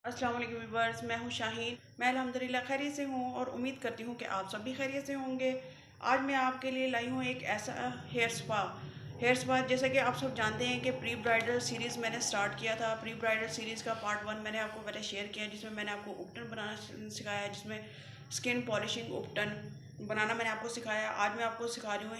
अस्सलाम वालेकुम व्यूअर्स, मैं हूं शाहीन। मैं अल्हम्दुलिल्लाह खैरियत से हूं और उम्मीद करती हूं कि आप सब भी खैरियत से होंगे। आज मैं आपके लिए लाई हूं एक ऐसा हेयर स्पा जैसा कि आप सब जानते हैं कि प्री ब्राइडल सीरीज़ मैंने स्टार्ट किया था। प्री ब्राइडल सीरीज़ का पार्ट 1 मैंने आपको पहले शेयर किया, जिसमें मैंने आपको उपटन बनाना सिखाया, जिसमें स्किन पॉलिशिंग उपटन बनाना मैंने आपको सिखाया। आज मैं आपको सिखा रही हूँ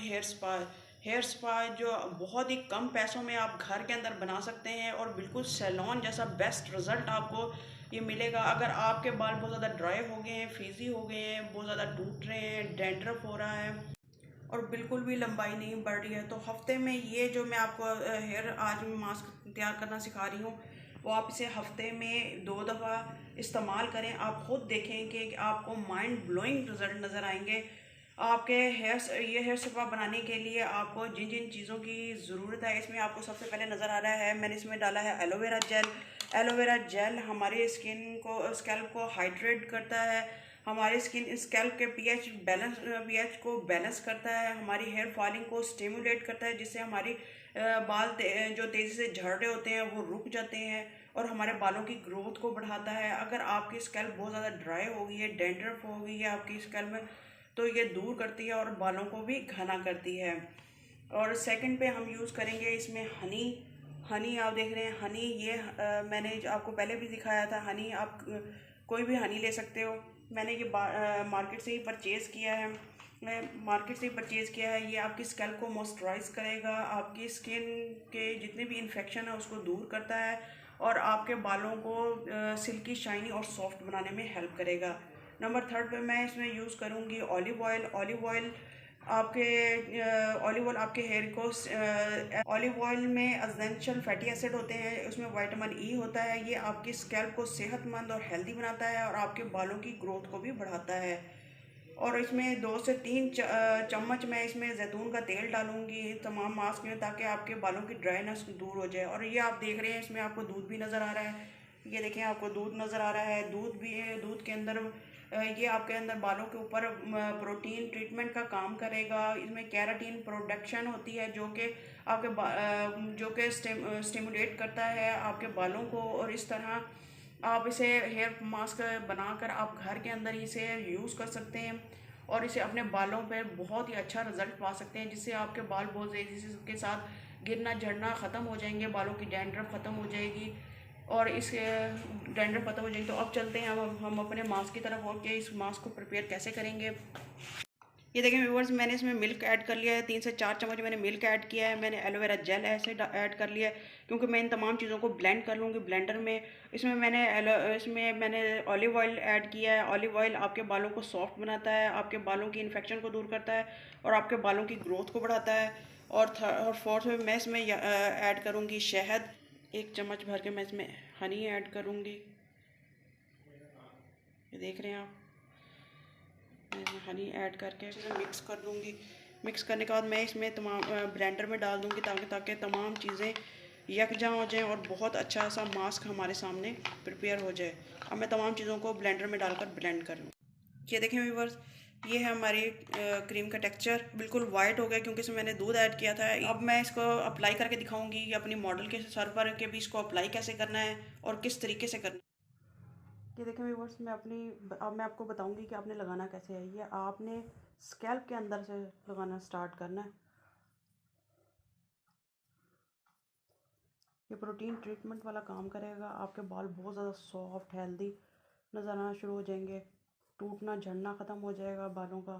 हेयर स्पा जो बहुत ही कम पैसों में आप घर के अंदर बना सकते हैं और बिल्कुल सैलून जैसा बेस्ट रिजल्ट आपको ये मिलेगा। अगर आपके बाल बहुत ज़्यादा ड्राई हो गए हैं, फ्रीजी हो गए हैं, बहुत ज़्यादा टूट रहे हैं, डैंड्रफ हो रहा है और बिल्कुल भी लंबाई नहीं बढ़ रही है, तो हफ्ते में ये जो मैं आपको हेयर आज मास्क तैयार करना सिखा रही हूँ, वो आप इसे हफ्ते में 2 दफ़ा इस्तेमाल करें। आप खुद देखें कि आपको माइंड ब्लोइंग रिजल्ट नज़र आएंगे। आपके हेयर स्पा बनाने के लिए आपको जिन जिन चीज़ों की ज़रूरत है, इसमें आपको सबसे पहले नज़र आ रहा है, मैंने इसमें डाला है एलोवेरा जेल। एलोवेरा जेल हमारे स्कैल्प को हाइड्रेट करता है, हमारे स्कैल्प के पीएच को बैलेंस करता है, हमारी हेयर फॉलिंग को स्टिमुलेट करता है, जिससे हमारी जो तेज़ी से झड़ रहे होते हैं वो रुक जाते हैं और हमारे बालों की ग्रोथ को बढ़ाता है। अगर आपकी स्कैल्प बहुत ज़्यादा ड्राई हो गई है, डैंड्रफ हो गई है आपकी स्कैल्प में, तो ये दूर करती है और बालों को भी घना करती है। और सेकंड पे हम यूज़ करेंगे इसमें हनी। हनी आप देख रहे हैं, हनी ये मैंने जो आपको पहले भी दिखाया था। हनी आप कोई भी हनी ले सकते हो। मैंने ये मार्केट से ही परचेज़ किया है। ये आपकी स्कैल्प को मॉइस्चराइज करेगा, आपकी स्किन के जितने भी इन्फेक्शन है उसको दूर करता है और आपके बालों को सिल्की शाइनी और सॉफ्ट बनाने में हेल्प करेगा। नंबर थर्ड पे मैं इसमें यूज़ करूँगी ऑलिव ऑयल आपके हेयर को ऑलिव ऑयल में एसेंशियल फैटी एसिड होते हैं, उसमें विटामिन ई होता है। ये आपकी स्कैल्प को सेहतमंद और हेल्दी बनाता है और आपके बालों की ग्रोथ को भी बढ़ाता है। और इसमें 2 से 3 चम्मच मैं इसमें जैतून का तेल डालूंगी तमाम मास्क में, ताकि आपके बालों की ड्राइनेस दूर हो जाए। और ये आप देख रहे हैं, इसमें आपको दूध भी नज़र आ रहा है। ये देखें, आपको दूध नज़र आ रहा है। दूध के अंदर ये आपके अंदर बालों के ऊपर प्रोटीन ट्रीटमेंट का काम करेगा। इसमें कैराटीन प्रोडक्शन होती है जो कि स्टिमुलेट करता है आपके बालों को। और इस तरह आप इसे हेयर मास्क बनाकर आप घर के अंदर इसे यूज़ कर सकते हैं और इसे अपने बालों पर बहुत ही अच्छा रिजल्ट पा सकते हैं, जिससे आपके बाल बहुत तेज़ी के साथ गिरना झड़ना ख़त्म हो जाएंगे, बालों की डैंड्रफ ख़त्म हो जाएगी और इस डैंड्रफ खत्म हो जाएगी। तो अब चलते हैं हम अपने मास्क की तरफ और कि इस मास्क को प्रिपेयर कैसे करेंगे। ये देखें व्यूअर्स, मैंने इसमें मिल्क ऐड कर लिया है। 3 से 4 चम्मच मैंने मिल्क ऐड किया है। मैंने एलोवेरा जेल ऐसे ऐड कर लिया है, क्योंकि मैं इन तमाम चीज़ों को ब्लेंड कर लूँगी ब्लेंडर में। इसमें मैंने ऑलिव ऑयल ऐड किया है। ऑलिव ऑयल आपके बालों को सॉफ्ट बनाता है, आपके बालों की इन्फेक्शन को दूर करता है और आपके बालों की ग्रोथ को बढ़ाता है। और फोर्थ में मैं इसमें ऐड करूँगी शहद। 1 चम्मच भर के मैं इसमें हनी ऐड करूँगी। ये देख रहे हैं आप, मैं इसमें हनी ऐड करके इसे मिक्स कर दूँगी। मिक्स करने के बाद मैं इसमें तमाम ब्लेंडर में डाल दूँगी, ताकि तमाम चीज़ें यकजा हो जाएं और बहुत अच्छा सा मास्क हमारे सामने प्रिपेयर हो जाए। अब मैं तमाम चीज़ों को ब्लेंडर में डालकर ब्लेंड कर लूँ। ये देखें व्यूअर्स, ये है हमारी क्रीम का टेक्सचर। बिल्कुल वाइट हो गया क्योंकि इसमें मैंने दूध ऐड किया था। अब मैं इसको अप्लाई करके दिखाऊंगी अपनी मॉडल के सर पर कि भी इसको अप्लाई कैसे करना है और किस तरीके से करना है। ये देखें व्यूअर्स, अब मैं आपको बताऊंगी कि आपने लगाना कैसे है। ये आपने स्कैल्प के अंदर से लगाना स्टार्ट करना है। ये प्रोटीन ट्रीटमेंट वाला काम करेगा। आपके बाल बहुत ज़्यादा सॉफ्ट हेल्दी नज़र आना शुरू हो जाएंगे, टूटना झड़ना ख़त्म हो जाएगा बालों का।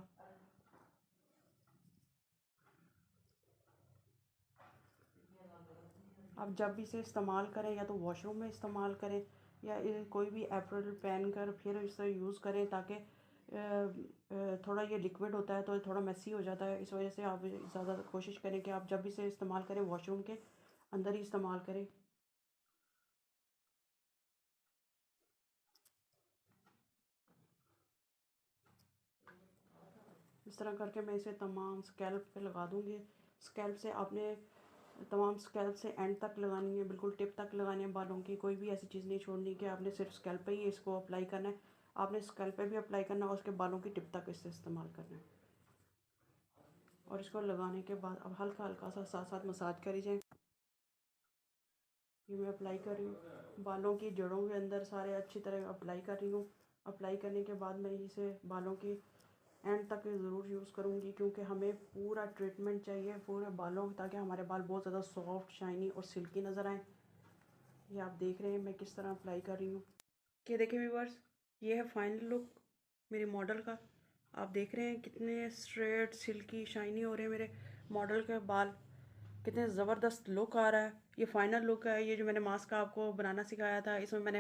आप जब भी इसे इस्तेमाल करें, या तो वॉशरूम में इस्तेमाल करें या कोई भी एप्रल पहन कर फिर इसे यूज़ करें, ताकि थोड़ा ये लिक्विड होता है तो थोड़ा मेसी हो जाता है। इस वजह से आप ज़्यादा कोशिश करें कि आप जब भी इसे इस्तेमाल करें वॉशरूम के अंदर ही इस्तेमाल करें। इस तरह करके मैं इसे तमाम स्कैल्प पे लगा दूँगी। तमाम स्कैल्प से एंड तक लगानी है, बिल्कुल टिप तक लगानी है बालों की। कोई भी ऐसी चीज़ नहीं छोड़नी कि आपने सिर्फ स्कैल्प पे ही इसको अप्लाई करना है। आपने स्कैल्प पे भी अप्लाई करना है और उसके बालों की टिप तक इसे इस्तेमाल करना है। और इसको लगाने के बाद अब हल्का हल्का सा साथ साथ मसाज करी जाए। ये मैं अप्लाई कर रही हूँ। बालों की जड़ों के अंदर सारे अच्छी तरह अप्लाई कर रही हूँ। अप्लाई करने के बाद मैं इसे बालों की एंड तक ज़रूर यूज़ करूँगी, क्योंकि हमें पूरा ट्रीटमेंट चाहिए पूरे बालों, ताकि हमारे बाल बहुत ज़्यादा सॉफ्ट, शाइनी और सिल्की नज़र आएँ। ये आप देख रहे हैं मैं किस तरह अप्लाई कर रही हूँ। कि देखिए व्यूअर्स, ये है फाइनल लुक मेरी मॉडल का। आप देख रहे हैं कितने स्ट्रेट, सिल्की, शाइनी हो रहे हैं मेरे मॉडल के बाल, कितने ज़बरदस्त लुक आ रहा है। ये फाइनल लुक है। ये जो मैंने मास्क आपको बनाना सिखाया था, इसमें मैंने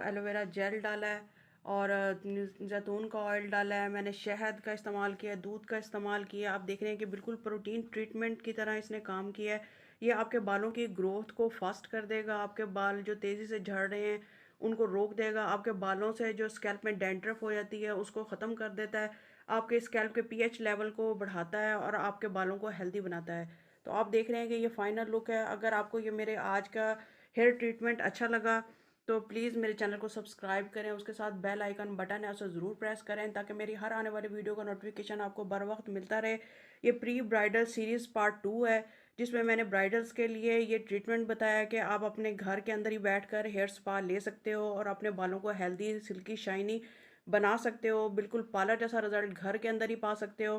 एलोवेरा जेल डाला है और जैतून का ऑयल डाला है, मैंने शहद का इस्तेमाल किया है, दूध का इस्तेमाल किया। आप देख रहे हैं कि बिल्कुल प्रोटीन ट्रीटमेंट की तरह इसने काम किया है। ये आपके बालों की ग्रोथ को फास्ट कर देगा, आपके बाल जो तेज़ी से झड़ रहे हैं उनको रोक देगा, आपके बालों से जो स्कैल्प में डैंड्रफ हो जाती है उसको ख़त्म कर देता है, आपके स्कैल्प के पीएच लेवल को बढ़ाता है और आपके बालों को हेल्दी बनाता है। तो आप देख रहे हैं कि ये फाइनल लुक है। अगर आपको ये मेरे आज का हेयर ट्रीटमेंट अच्छा लगा तो प्लीज़ मेरे चैनल को सब्सक्राइब करें, उसके साथ बेल आइकन बटन है उसे ज़रूर प्रेस करें, ताकि मेरी हर आने वाली वीडियो का नोटिफिकेशन आपको बर वक्त मिलता रहे। ये प्री ब्राइडल सीरीज़ पार्ट 2 है, जिसमें मैंने ब्राइडल्स के लिए ये ट्रीटमेंट बताया कि आप अपने घर के अंदर ही बैठकर हेयर स्पा ले सकते हो और अपने बालों को हेल्दी, सिल्की, शाइनी बना सकते हो। बिल्कुल पार्लर जैसा रिजल्ट घर के अंदर ही पा सकते हो।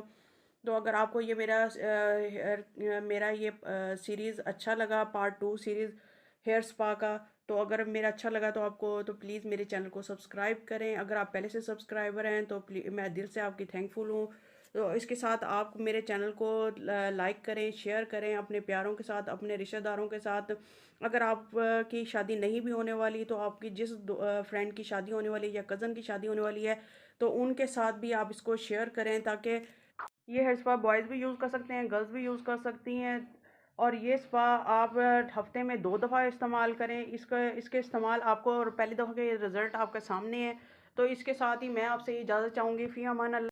तो अगर आपको ये मेरा ये सीरीज़ अच्छा लगा, पार्ट 2 सीरीज़ हेयर स्पा का, तो अगर मेरा अच्छा लगा तो आपको तो प्लीज़ मेरे चैनल को सब्सक्राइब करें। अगर आप पहले से सब्सक्राइबर हैं तो प्लीज़ मैं दिल से आपकी थैंकफुल हूँ। तो इसके साथ आप मेरे चैनल को लाइक करें, शेयर करें अपने प्यारों के साथ, अपने रिश्तेदारों के साथ। अगर आप की शादी नहीं भी होने वाली तो आपकी जिस फ्रेंड की शादी होने वाली है या कज़न की शादी होने वाली है तो उनके साथ भी आप इसको शेयर करें, ताकि ये हेयर स्पा बॉयज़ भी यूज़ कर सकते हैं, गर्ल्स भी यूज़ कर सकती हैं। और ये स्पा आप हफ्ते में 2 दफ़ा इस्तेमाल करें। इसके इस्तेमाल आपको और पहली दफ़ा के रिज़ल्ट आपके सामने है। तो इसके साथ ही मैं आपसे इजाज़त चाहूँगी। फ़ी अमान अल्लाह।